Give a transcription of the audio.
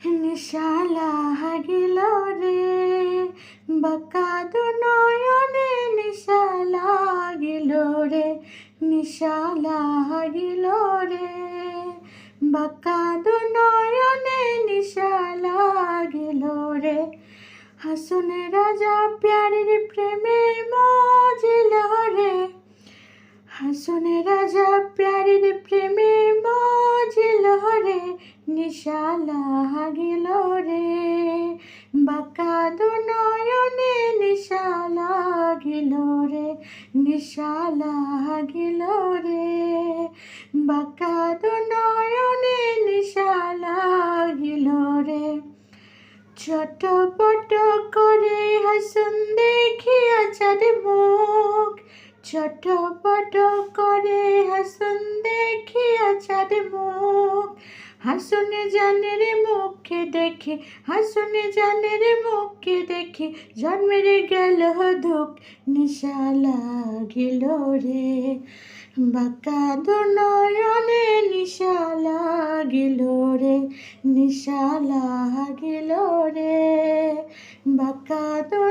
নিশা লাগিল রে, বাঁকা দু নয়নে নিশা লাগিল রে, নিশা লাগিল রে, বাঁকা দু নয়নে নিশা লাগিল রে। হাসন রাজা প্যারির প্রেমে মজিল রে, হাসন রাজা প্যারির প্রেমে মজিল রে, নিশা লাগিল রে, বাঁকা দু নয়নে নিশা লাগিল রে, নিশা লাগিল রে, বাঁকা দু নয়নে নিশা লাগিল রে। চটপট করে হাসন দেখিয়া চাঁদ মুখ, চটপট করে হাসন দেখিয়া চাঁদ মুখ, হাসন জানের মুখে দেখে, হাসন জানের মুখে দেখে জন্মের গেল দুঃখ, নিশা লাগিল রে, বাঁকা দু নয়নে নিশা লাগিল রে, নিশা লাগিল রে, বাঁকা দু